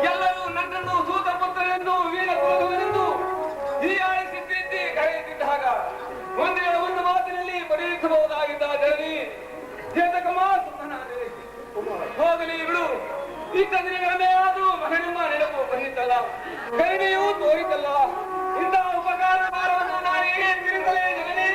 ಎಲ್ಲರೂ ನನ್ನನ್ನು ಸೂತಪುತ್ರನೆಂದು ವೀರಕುಲಗುವನೆಂದು ಹೀಯಾಳಿಸಿ ಪ್ರೀತಿ ಕರೆಯುತ್ತಿದ್ದಾಗ ಒಂದೇ ಒಂದು ಮಾತಿನಲ್ಲಿ ಪರಿಹರಿಸಬಹುದಾಗಿದ್ದ ಜನನಿ ಚೇತಕಮ್ಮ ಸುಮ್ಮನಾದರೆ ಹೋಗಲಿ ಬಿಡು. ಇಷ್ಟ ದಿನಗಳನ್ನೇ ಆದರೂ ಮಗನೆಂಬ ನೆನಪು ಬಂದಿತ್ತಲ್ಲ, ಕೈಮೆಯೂ ತೋರಿತಲ್ಲ. ಇಂಥ ಉಪಕಾರ ಭಾರವನ್ನು ನಾನು ಹೇಗೆ ತಿರುಗಲೇ ಜನನೇ?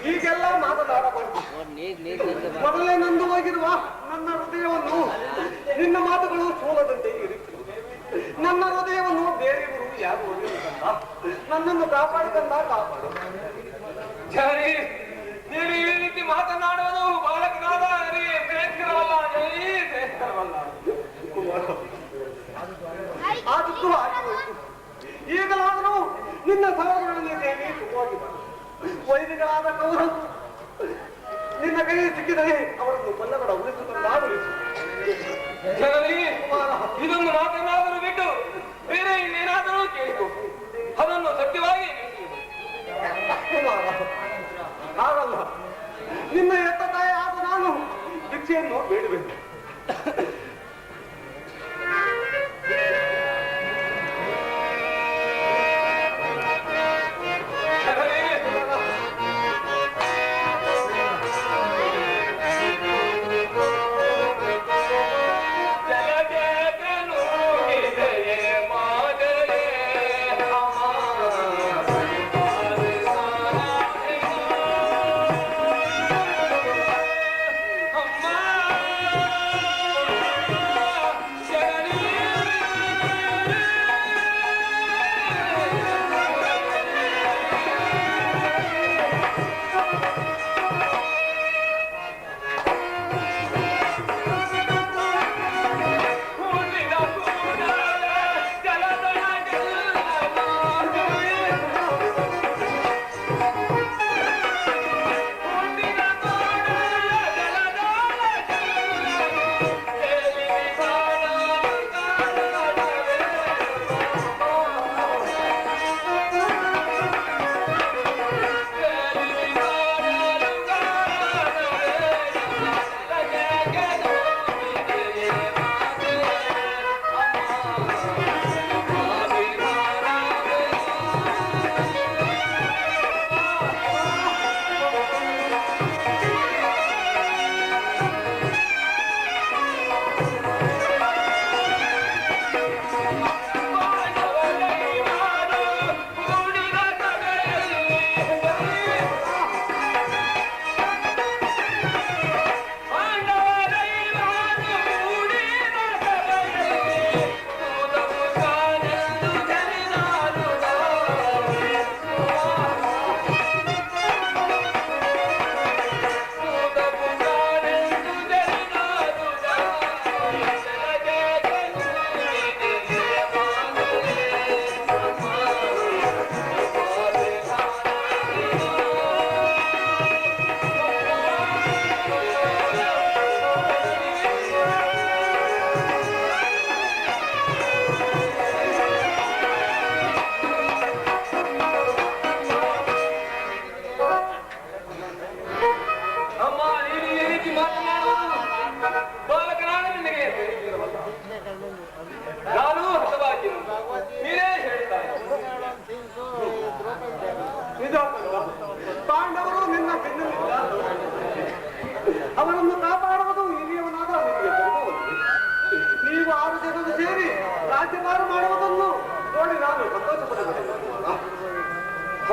ಹೀಗೆಲ್ಲ ಮಾತನಾಡಬಾರದು. ಮೊದಲೇ ನಂದು ಹೋಗಿರುವ ನನ್ನ ಹೃದಯವನ್ನು ನಿನ್ನ ಮಾತುಗಳು ಸೋಲದಂತೆ ಇರುತ್ತದೆ. ನನ್ನ ಹೃದಯವನ್ನು ಬೇರೆಯವರು ಯಾರು ಹೋಗಿರುತ್ತಲ್ಲ, ನನ್ನನ್ನು ಕಾಪಾಡಿದಂದ ಕಾಪಾಡು. ಜರಿ, ನೀನು ಈ ರೀತಿ ಮಾತನಾಡುವುದು ಬಾಲಕನಾದ ನನಗೆ ಶ್ರೇಷ್ಠರವಲ್ಲ. ಜರಿ, ಶ್ರೇಷ್ಠರವಲ್ಲ. ಆದದ್ದು ಆಗಿ ಹೋಯಿತು. ಈಗಲಾದರೂ ನಿನ್ನ ಸಹೋದರನಲ್ಲಿ ದೇವಿ ಸುಖವಾಗಿ ಬರು. ವೈದಿಕರಾದ ಕೌರವರು ನಿನ್ನ ಕೈ ಸಿಕ್ಕಿದರೆ ಅವರನ್ನು ಬಲ್ಲಗಡ ಉಳಿಸುತ್ತಾ ಉಳಿಸು. ಇದೊಂದು ಮಾತನ್ನಾದರೂ ಬಿಟ್ಟು ಬೇರೆ ಇನ್ನೇನಾದರೂ ಕೇಳಿತು, ಅದನ್ನು ಸತ್ಯವಾಗಿ ಹಾಗಲ್ಲ. ನಿನ್ನ ಎತ್ತ ತಾಯಿ ಆದ ನಾನು ಭಿಕ್ಷೆಯನ್ನು ಬೇಡಬೇಕು. ಅಮ್ಮ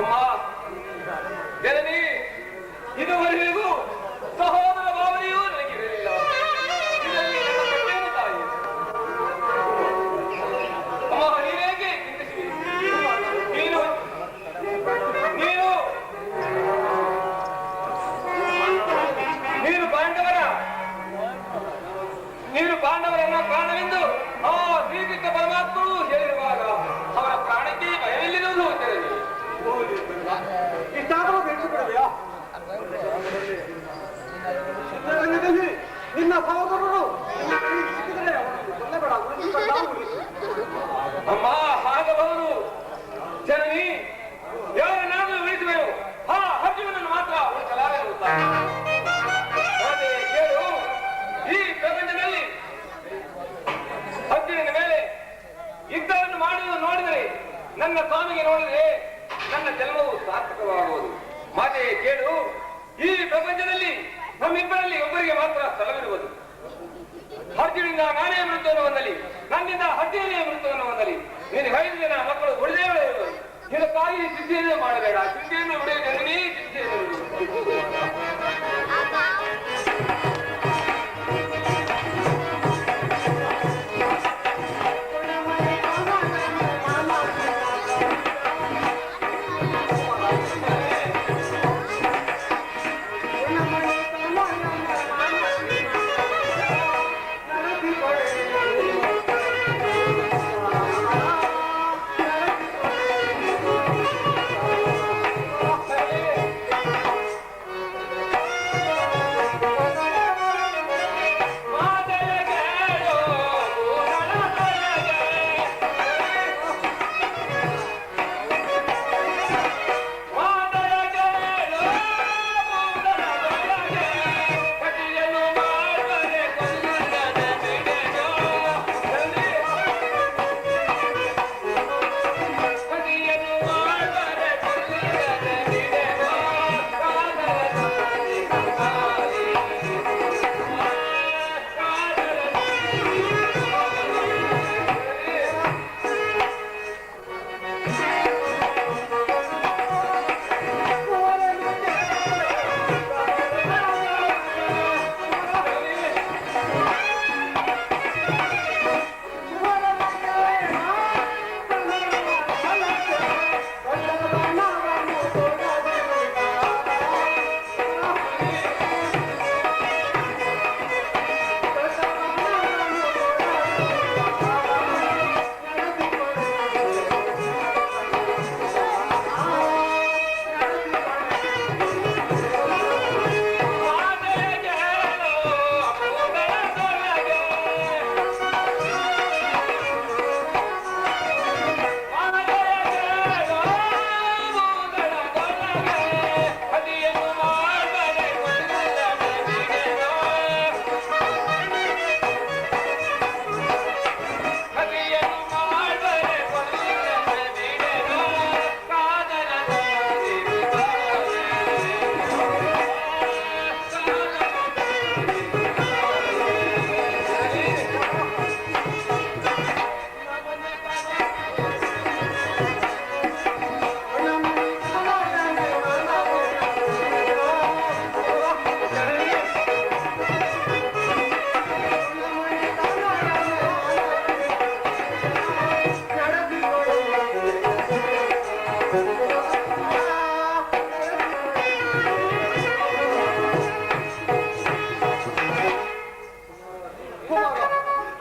ಅಮ್ಮ ಜನನಿ ಇದುವರೆಗೂ ಸಹೋದರ ಭಾವನೆಯೂ ನನಗಿರಲಿಲ್ಲ. ಇದರಲ್ಲಿ ನನ್ನ ಕಟ್ಟೇನು ತಾಯಿ? ಅಮ್ಮ ನೀನೇಗೆ ಚಿಂತಿಸಿರಿ? ನೀನು ನೀನು ನೀನು ಪಾಂಡವರ ಪಾಂಡವರನ್ನ ಪ್ರಾಣವೆಂದು ಆ ಶ್ರೀಕೃಷ್ಣ ಪರಮಾತ್ಮರು ಹೇಳಿರುವಾಗ ಅವರ ಪ್ರಾಣಕ್ಕೆ ಭಯವಿಲ್ಲದಿರುವುದು ಜನನಿ. ಇಷ್ಟಾದರೂ ತಿಳಿಸಿಬಿಡುವೆಯಾ? ನಿನ್ನ ಸಹೋದರರು ಅಮ್ಮ ಹಾಗಬಹುದು ಜನನಿ. ಯಾರನ್ನಾದರೂ ಉಳಿಸುವೆನು, ಆ ಅರ್ಜುನನನ್ನು ಮಾತ್ರ ಉಳಿಸಲಾಗದಿರುತ್ತಾರೆ. ಕೇಳು, ಈ ಪ್ರಪಂಚದಲ್ಲಿ ಅರ್ಜುನನ ಮೇಲೆ ಯುದ್ಧವನ್ನು ಮಾಡುವುದು ನೋಡಿದರೆ ನನ್ನ ಸ್ವಾಮಿಗೆ ನೋಡಿದರೆ ನನ್ನ ಜನ್ಮವು ಸಾರ್ಥಕವಾಗುವುದು. ಮಾತೆ ಕೇಳು, ಈ ಪ್ರಪಂಚದಲ್ಲಿ ನಮ್ಮಿಬ್ಬರಲ್ಲಿ ಒಬ್ಬರಿಗೆ ಮಾತ್ರ ಸ್ಥಳವಿರುವುದು. ಅರ್ಜುನಿಂದ ನಾನೇ ಮೃತ್ಯುವನ್ನು ಹೊಂದಲಿ, ನನ್ನಿಂದ ಅರ್ಜುನನೇ ಮೃತ್ಯುವನ್ನು ಹೊಂದಲಿ. ನೀನು 5 ಜನ ಮಕ್ಕಳು ಉಳಿದೇ ಉಳಿಯುವುದು. ಇದಕ್ಕಾಗಿ ಚಿಂತೆಯನ್ನು ಮಾಡಬೇಡ. ಚಿಂತೆಯನ್ನು ಬಿಡುವುದು ನೀ ಚಿಂತೆಯನ್ನು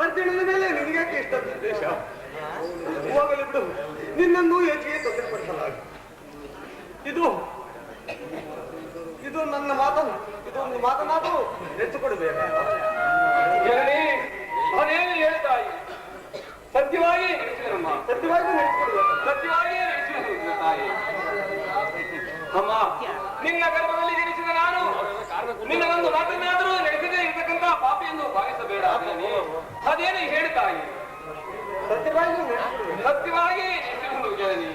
ಅರ್ಜುನನ ಮೇಲೆ ನಿನಗೆ ಇಷ್ಟ ಉದ್ದೇಶ ಹೋಗಲಿ ಬಿಡು. ನಿನ್ನನ್ನು ಹೆಚ್ಚಿಗೆ ತೊಂದರೆಪಡಿಸಲಾಗ. ಇದು ನನ್ನ ಮಾತನ್ನು ಇದೊಂದು ಮಾತನಾದರೂ ಹೆಚ್ಚು ಕೊಡಬೇಕು. ಅದೇನು ಹೇಳ್ತಾಯಿ? ಸತ್ಯವಾಗಿ ನಡೆಸಿದರಮ್ಮ, ಸತ್ಯವಾಗಿ ನಡೆಸಿಕೊಡ್ಬೇಕು. ಸತ್ಯವಾಗಿ ನಡೆಸಿದ ತಾಯಿ. ಅಮ್ಮ, ನಿನ್ನ ಗರ್ಭದಲ್ಲಿ ಜನಿಸಿದ ನಾನು ನಿನ್ನ ಒಂದು ಮಾತನ್ನಾದರೂ ನಡೆಸದೇ ಇರತಕ್ಕಂತ ಪಾಪಿ ಎಂದು ಭಾವಿಸಬೇಡ. ಅದೇನು ಹೇಳ್ತಾಯಿ? ಸತ್ಯವಾಗಿ ಸತ್ಯವಾಗಿ ನಡೆಸಿಕೊಂಡು ಜನನಿ.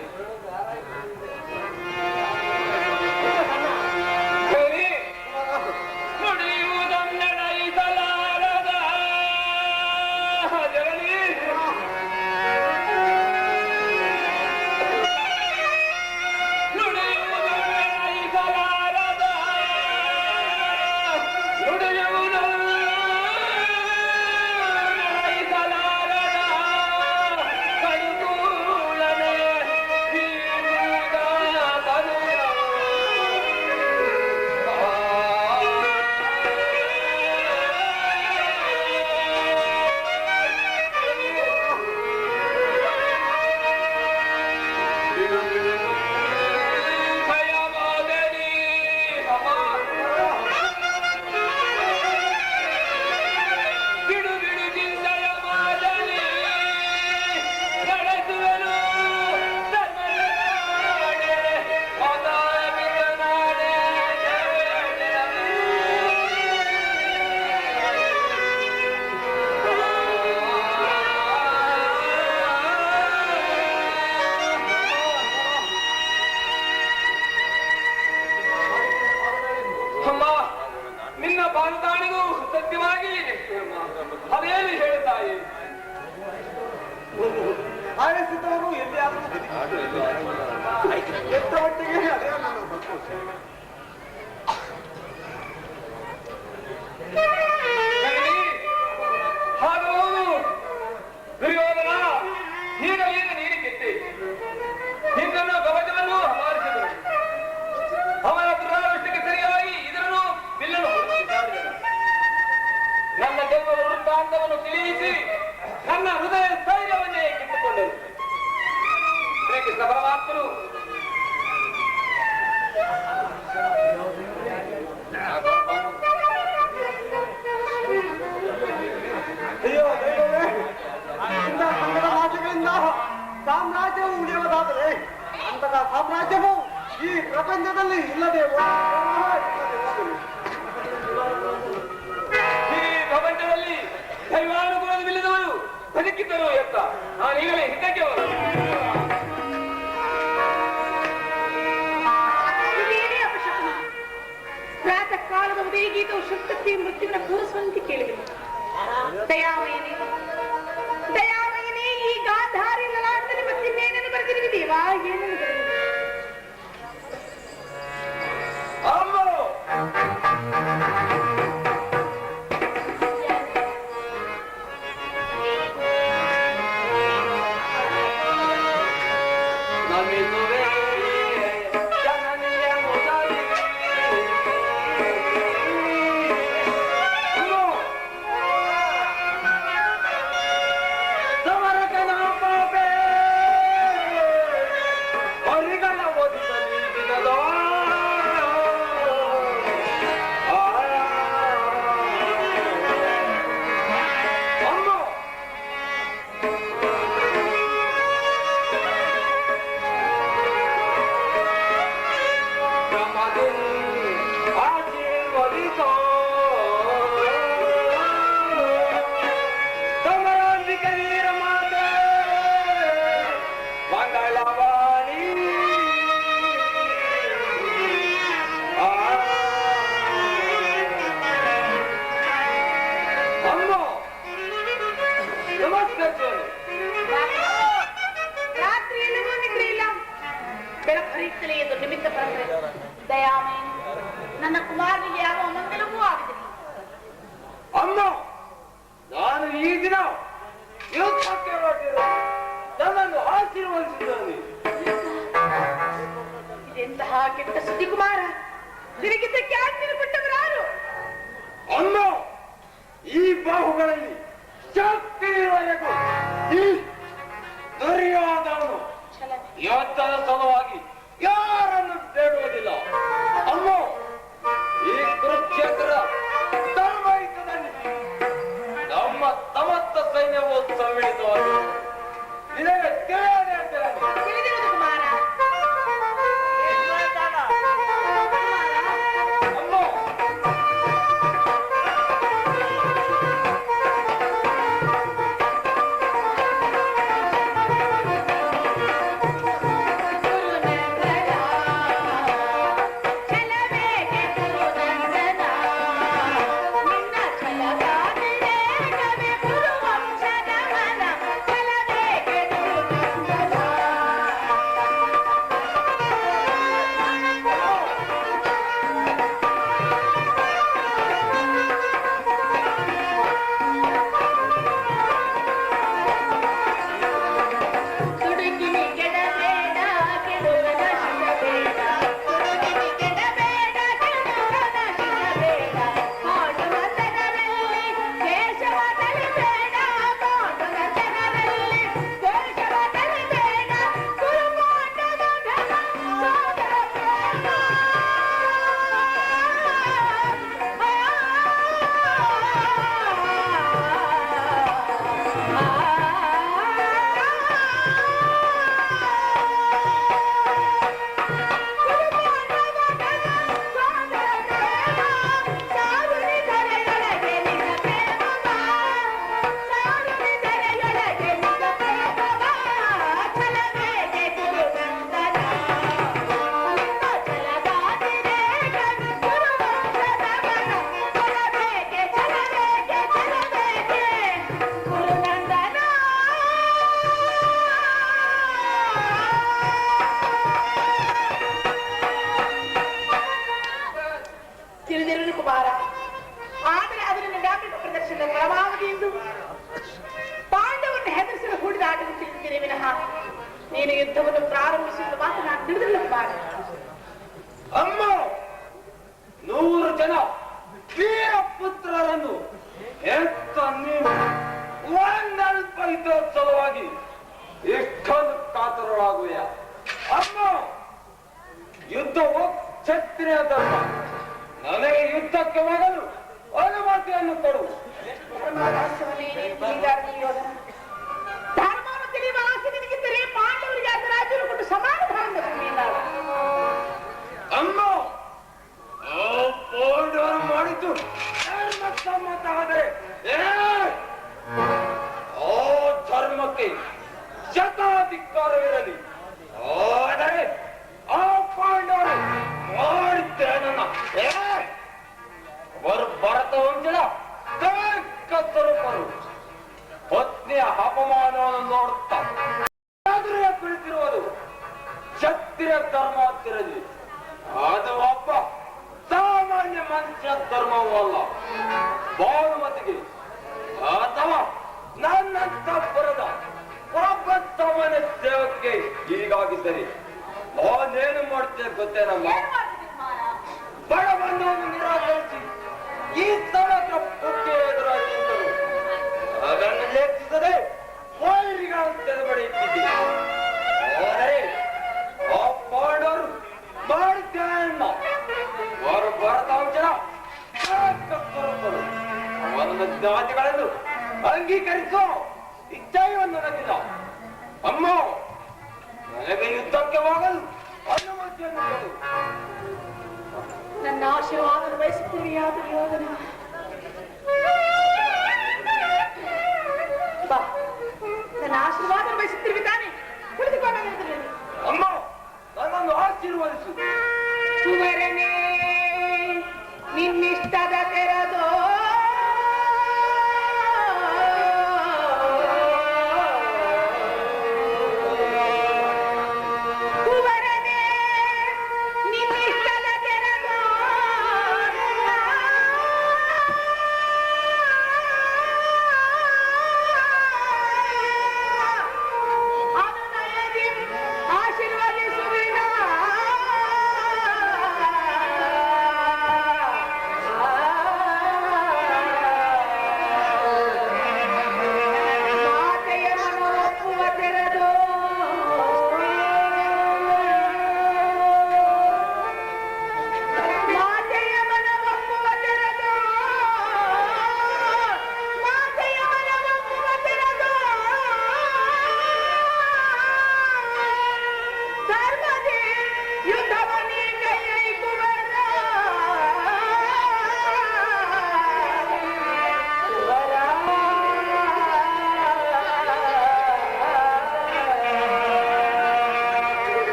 ನುಡಿಯುವುದನ್ನಡೈಸಲಾರದ ಜನನಿ, ನುಡಿ ಸಾಯಿಸಿದವರು ಎಲ್ಲಿಯಾದರೂ ಎತ್ತ ಮಟ್ಟಿಗೆ ಅದೇ ನನ್ನ ಸಂತೋಷ. ಹಾಗಬಹುದು ದುರ್ಯೋಧನ ಈಗ ನೀರು ಗೆದ್ದೆ ನಿನ್ನನ್ನು ಕವಚವನ್ನು ಅಪಹರಿಸಿದರು. ಅವನ ದುರಾದೃಷ್ಟಕ್ಕೆ ಸರಿಯಾಗಿ ಇದನ್ನು ಬಿಲ್ಲನ್ನು ನನ್ನ ಜನ್ಮ ವೃತ್ತಾಂತವನ್ನು ತಿಳಿಯಿಸಿ ನನ್ನ ಹೃದಯ ಸ್ಥೈರ್ಯವನ್ನೇ ಕಿತ್ತುಕೊಂಡರು. ಶ್ರೀಕೃಷ್ಣ ಪರಮಾತ್ಮನು ಅಯ್ಯೋ ದೈವವೇ, ಇಂಥ ಕನ್ನಡ ಭಾಷೆಗಳಿಂದ ಸಾಮ್ರಾಜ್ಯವು ಉಳಿಯುವುದಾದರೆ ಅಂತಹ ಸಾಮ್ರಾಜ್ಯವು ಈ ಪ್ರಪಂಚದಲ್ಲಿ ಇಲ್ಲದೆ ಈ ಪ್ರಪಂಚದಲ್ಲಿ ದೈವಾನುಕೂಲವಿಲ್ಲದವರು ಬದುಕಿದ್ದರು ಎತ್ತ ನಾನೀಗಲೇ ಹಿಂದಕ್ಕೆ ಹೋದ ಪ್ರಾತಃ ಕಾಲದ ಉದಯಗೀತವು ಶುದ್ಧತೆ ಮೃತ್ಯುವಿನ ಕೂರಿಸುವಂತೆ ಕೇಳಿದೆನು. ದಯಾಮಯನೇ ದಯಾಮಯನೇ, ಈ ಗಾಂಧಾರಿ ಲಲಾಟದಲ್ಲಿ ಮತ್ತಿನ್ನೇನೇನು ಬರೆದಿರುವಿದೇವಾ? ಏನೇನು ಬರೆದಿದೆ? ರಾತ್ರಿಯಲ್ಲೂ ನಿದ್ರೆ ಇಲ್ಲ, ಬೆಳಕು ಹರಿಯುತ್ತಲೇ ಎಂದು ನಿಮಿತ್ತ ಪರಂಪರೆ. ದಯಾಮಯನೇ, ನನ್ನ ಕುಮಾರನಿಗೆ ಯಾವ ಅಮಂಗಲವೂ ಆಗಿದೆ. ಅಮ್ಮ, ನಾನು ಈ ದಿನ ಯುದ್ಧಕ್ಕೆ ಹೊರಟಿರುವ ನನ್ನನ್ನು ಆಶೀರ್ವದಿಸಿದ್ದಾನೆ. ಇದೆಂತಹ ಕೆಟ್ಟ ಸುದ್ದಿ ಕುಮಾರ? ತಿರುಗಿದ್ದಕ್ಕೆ ಆಜ್ಞೆ ಕೊಟ್ಟವರಾರು? ಅಮ್ಮ, ಈ ಬಾಹುಗಳಲ್ಲಿ ಶಕ್ತಿ ಇರುವವರೆಗೂ ಈ ದುರ್ಯೋಧನನು ಯುದ್ಧದ ಸಲುವಾಗಿ ಯಾರನ್ನು ಬೇಡುವುದಿಲ್ಲ. ಅಮ್ಮ, ಈ ಕುರುಕ್ಷೇತ್ರ ಧರ್ಮಯುದ್ಧದಲ್ಲಿ ನಮ್ಮ ಸಮಸ್ತ ಸೈನ್ಯವು ಸಮ್ಮಿಳಿತವಾಗಿ ನಿನಗೆ ತಿಳಿಯದೆ ತಿಳಿದಿರುವುದು ಕುಮಾರ. ನೀನು ಯುದ್ಧವನ್ನು ಪ್ರಾರಂಭಿಸಿದ ಮಾತ್ರ ನಾನು ತಿಳಿದಿಲ್ಲ ಕುಮಾರ. ಅಮ್ಮ 100 ಜನ ವೀರ ಪುತ್ರರನ್ನು ಎತ್ತ ನೀನು ಒಂದಲ್ಪ ಸಲುವಾಗಿ ಎಷ್ಟೊಂದು ಕಾತರಳಾಗುವೆಯ ಅಮ್ಮ. ಯುದ್ಧವು ಕ್ಷತ್ರಿಯ ಧರ್ಮ. ನನಗೆ ಯುದ್ಧಕ್ಕೆ ಹೋಗಲು ಅನುಮತಿಯನ್ನು ಕೊಡು. ಧರ್ಮವನ್ನು ತಿಳಿಯುವ ಆಸೆ ನಿನಗಿದ್ದರೆ ಪಾಂಡವರಿಗೆ ಅದರ ರಾಜ್ಯವನ್ನು ಕೊಟ್ಟು ಸಮಾಧಾನ ಅಮ್ಮ. ಪಾಂಡವರು ಮಾಡಿದ್ದು ಧರ್ಮ ಸಮ್ಮತವಾದರೆ ಆ ಧರ್ಮಕ್ಕೆ ಶತಾಧಿಕಾರವಿರಲಿ. ಆದರೆ ಆ ಪಾಂಡವರು ಮಾಡಿದ್ದೇನನ್ನ ಅವರು ಭರತ ವಂಶದ ಸ್ವರೂಪರು ಪತ್ನಿಯ ಅಪಮಾನವನ್ನು ನೋಡುತ್ತಾ ಕುಳಿತಿರುವುದು ಕ್ಷತ್ರಿಯ ಧರ್ಮ ಅಂತಿರಲಿ. ಅದು ಒಬ್ಬ ಸಾಮಾನ್ಯ ಮನುಷ್ಯ ಧರ್ಮವೂ ಅಲ್ಲ. ಭಾನುಮತಿಗೆ ಅಥವಾ ನನ್ನಂತ ಬರದ ಒಬ್ಬ ಸಾಮಾನ್ಯ ಸೇವಕ್ಕೆ ಹೀಗಾಗಿದ್ದರೆ ಅವನೇನು ಮಾಡ್ತೇನೆ ಗೊತ್ತೇನಮ್ಮ? ಬಡವನನ್ನು ನಿರಾಕರಿಸಿ ಈ ಸಮಗ್ರ ಪುಟ್ಟಿ ಎದುರಾಗಿ ಅದನ್ನು ಲೇಖಿಸದೆ ವೈರಿಗಳನ್ನು ತೆರೆಬಡಿಯಿಟ್ಟಿದ್ದೆ. ಆದರೆ ಆ ಪಾಂಡವರು ಮಾಡಿದ್ದೇನ ಅವರು ಭಾರತ ವಂಶದ ಸ್ವರೂಪರು. ಅವರನ್ನು ಜಾತಿಗಳನ್ನು ಅಂಗೀಕರಿಸೋ ಇಚ್ಛೆಯನ್ನು ನನಗಿಲ್ಲ ಅಮ್ಮ. ನನಗೆ ಯುದ್ಧಕ್ಕೆ ಹೋಗಲು ಅನುಮತಿಯನ್ನು ಕೊಡು. ನನ್ನ ಆಶೀರ್ವಾದ ಬಯಸುತ್ತೀವಿಯಾ ದುರ್ಯೋಧನ? ಬಾ, ನನ್ನ ಆಶೀರ್ವಾದ ಬಯಸುತ್ತೀವಿ ತಾನೆ? ಕುಳಿತುಕೊಂಡು ಅಮ್ಮ, ನನ್ನನ್ನು ಆಶೀರ್ವದಿಸು. ಸುವರನೇ ನಿನ್ನಿಷ್ಟದ ತೆರದೋ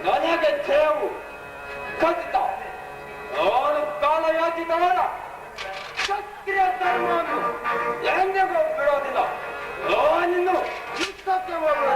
ನನಗೆ ಜಯವು ಖಚಿತ. ನಾನು ಕಾಲಯಾಚಿತವಲ್ಲ. ಕ್ಷತ್ರಿಯ ಧರ್ಮವನ್ನು ಎಂದಿಗೂ ಬಿಡೋದಿಲ್ಲ. ನಾನಿನ್ನು ಯುದ್ಧಕ್ಕೆ ಹೋಗುವ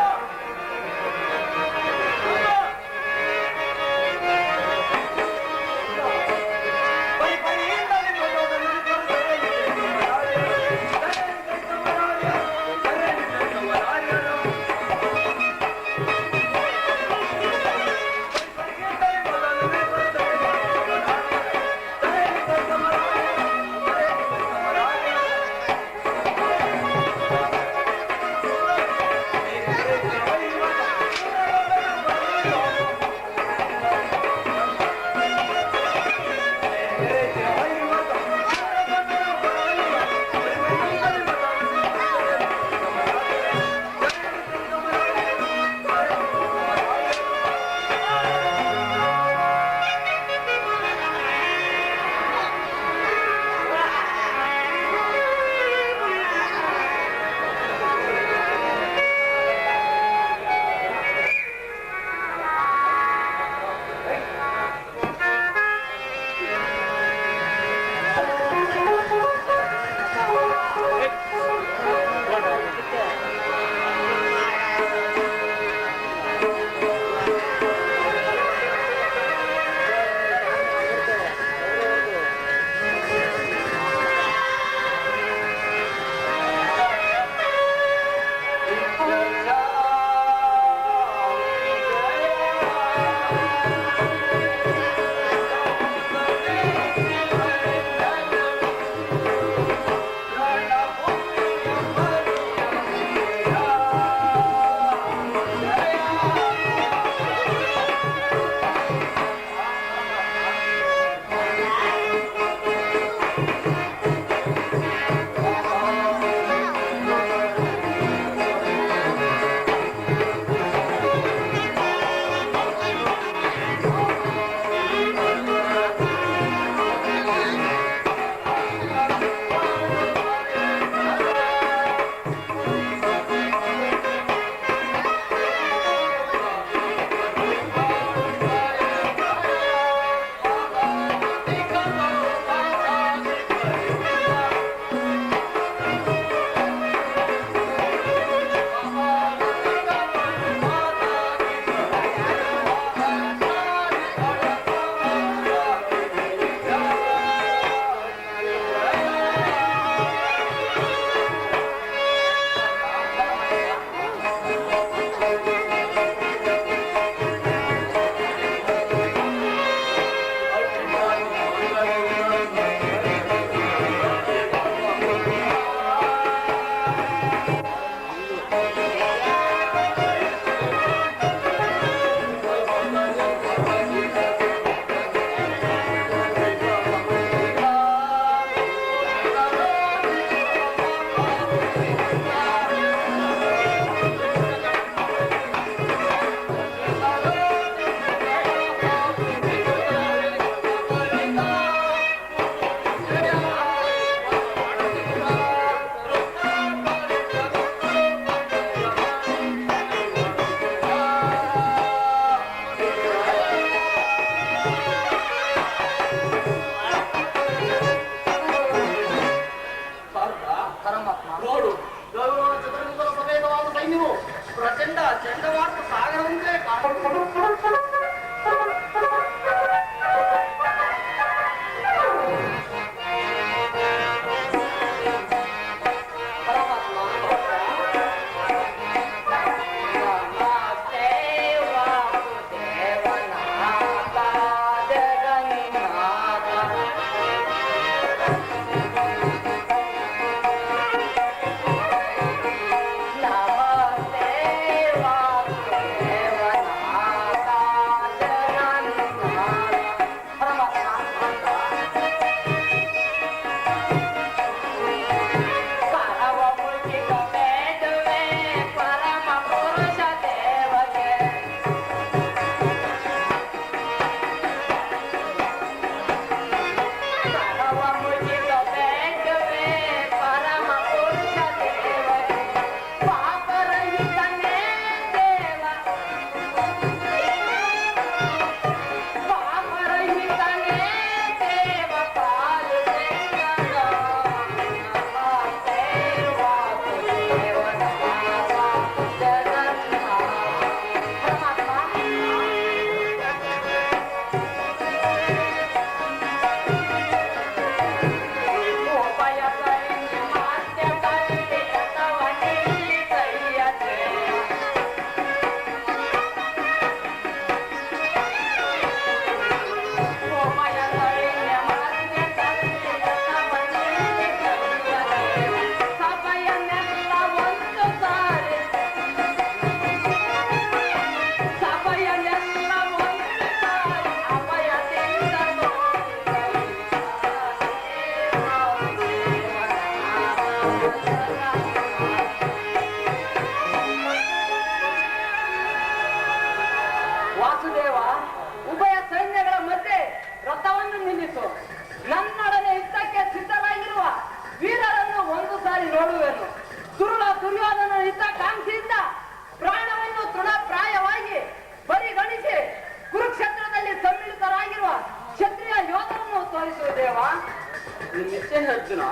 ನಿಶ್ಚಯ ಅರ್ಜುನ.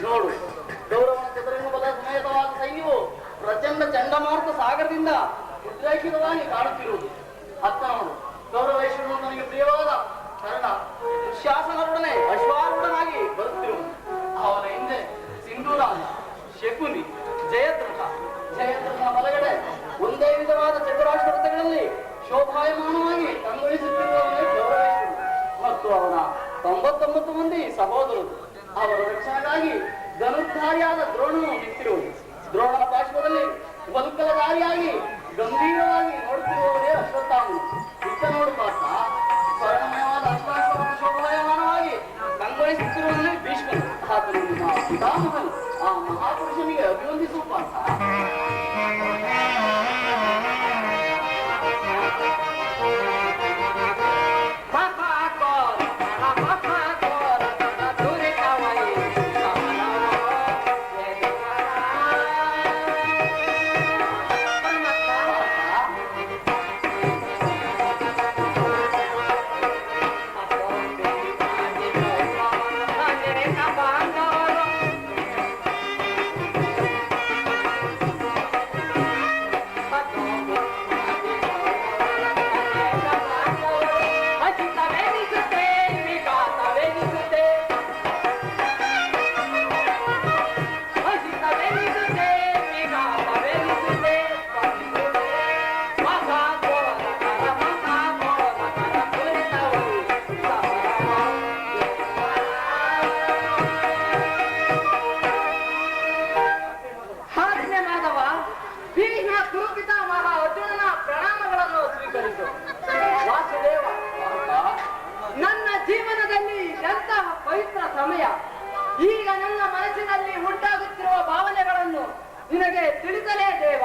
ನೋಡು, ಗೌರವನ ಚದುರಂಗ ಬಲ ಸಮೇತವಾದ ಸೈನ್ಯವು ಪ್ರಚಂಡ ಚಂಡಮಾರುತ ಸಾಗರದಿಂದ ಉದ್ರೇಕಿತವಾಗಿ ಕಾಣುತ್ತಿರುವುದು. ಅತ್ತ ನೋಡು, ಗೌರವೇಶ್ವರನು ನನಗೆ ಪ್ರಿಯವಾದ ಕರ್ಣ ದುಶ್ಯಾಸನರೊಡನೆ ಅಶ್ವಾರೂಢನಾಗಿ ಬರುತ್ತಿರುವುದು. ಅವನ ಹಿಂದೆ ಸಿಂಧೂರಾಜ, ಶಕುನಿ, ಜಯದ್ರಥ ಬಲಗಡೆ ಒಂದೇ ವಿಧವಾದ ಚತುರಾಷ್ಟ್ರ ರಥಗಳಲ್ಲಿ ಶೋಭಾಯಮಾನವಾಗಿ ಕಂಗೊಳಿಸುತ್ತಿರುವವನೇ ಗೌರವೇಶ್ವರನು ಮತ್ತು ಅವನ 99 ಮಂದಿ ಸಹೋದರರು. ಅವರ ರಕ್ಷಣೆಗಾಗಿ ಧನುರ್ಧಾರಿಯಾದ ದ್ರೋಣನು ನಿಂತಿರುವುದು. ದ್ರೋಣನ ಪಾರ್ಶ್ವದಲ್ಲಿ ವಲ್ಕಲಧಾರಿಯಾಗಿ ಗಂಭೀರವಾಗಿ ನೋಡುತ್ತಿರುವವರೇ ಅಶ್ವತ್ಥಾಮನು. ಇತ್ತ ನೋಡು ಪಾತ್ರ, ಸ್ವರ್ಣಮಯವಾದ ಅಶ್ವಾಶ್ವರ ಶೋಭಾಯಮಾನವಾಗಿ ಕಂಗೊಳಿಸುತ್ತಿರುವವನೇ ಭೀಷ್ಮನು. ಆತನು ನಿಮ್ಮ ಪಿತಾಮಹನು. ಆ ಮಹಾಪುರುಷನಿಗೆ ಅಭಿವಂದಿಸುವ ಪಾತ್ರ. ನನ್ನ ಜೀವನದಲ್ಲಿ ಎಂತಹ ಪವಿತ್ರ ಸಮಯ. ಈಗ ನನ್ನ ಮನಸ್ಸಿನಲ್ಲಿ ಉಂಟಾಗುತ್ತಿರುವ ಭಾವನೆಗಳನ್ನು ನಿನಗೆ ತಿಳಿಸಲೇ ದೇವ.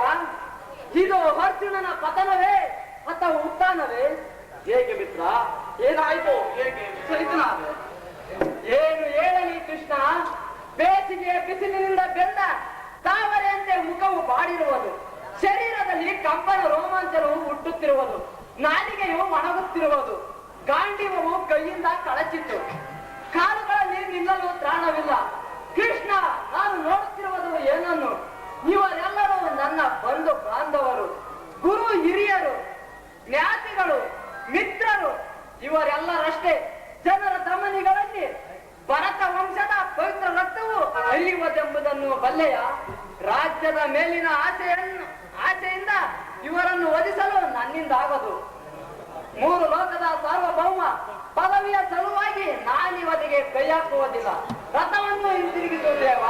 ಇದು ಅರ್ಜುನನ ಪತನವೇ ಅಥವಾ ಉತ್ಥಾನವೇ? ಹೇಗೆ ಮಿತ್ರ, ಏನಾಯ್ತು? ಹೇಗೆ ವಿಚಲಿತನಾದೆ? ಏನು ಹೇಳಲಿ ಕೃಷ್ಣ, ಬೇಸಿಗೆ ಬಿಸಿಲಿನಿಂದ ಬೆಂದ ತಾವರೆಯಂತೆ ಮುಖವು ಬಾಡಿರುವುದು, ಶರೀರದಲ್ಲಿ ಕಂಪನ ರೋಮಾಂಚನವು ಹುಟ್ಟುತ್ತಿರುವುದು, ನಾಲಿಗೆಯು ಒಣಗುತ್ತಿರುವುದು, ಗಾಂಡಿವವು ಕೈಯಿಂದ ಕಳಚಿತ್ತು, ಕಾಲುಗಳಲ್ಲಿ ನಿಲ್ಲಲು ತ್ರಾಣವಿಲ್ಲ. ಕೃಷ್ಣ, ನಾನು ನೋಡುತ್ತಿರುವುದು ಏನನ್ನು? ಇವರೆಲ್ಲರೂ ನನ್ನ ಬಂಧು ಬಾಂಧವರು, ಗುರು ಹಿರಿಯರು, ಜ್ಞಾತಿಗಳು, ಮಿತ್ರರು. ಇವರೆಲ್ಲರಷ್ಟೇ ಜನರ ಧಮನಿಗಳಲ್ಲಿ ಭರತ ವಂಶದ ಪವಿತ್ರ ರಕ್ತವು ಹರಿಯುವುದೆಂಬುದನ್ನು ಬಲ್ಲೆಯ? ರಾಜ್ಯದ ಮೇಲಿನ ಆಸೆಯಿಂದ ಇವರನ್ನು ವಧಿಸಲು ನನ್ನಿಂದಾಗದು. 3 ಲೋಕದ ಸಾರ್ವಭೌಮ ಪದವಿಯ ಸಲುವಾಗಿ ನಾನಿವರಿಗೆ ಕೈ ಹಾಕುವುದಿಲ್ಲ. ರಥವನ್ನು ಹಿಂತಿರುಗಿಸು ದೇವ.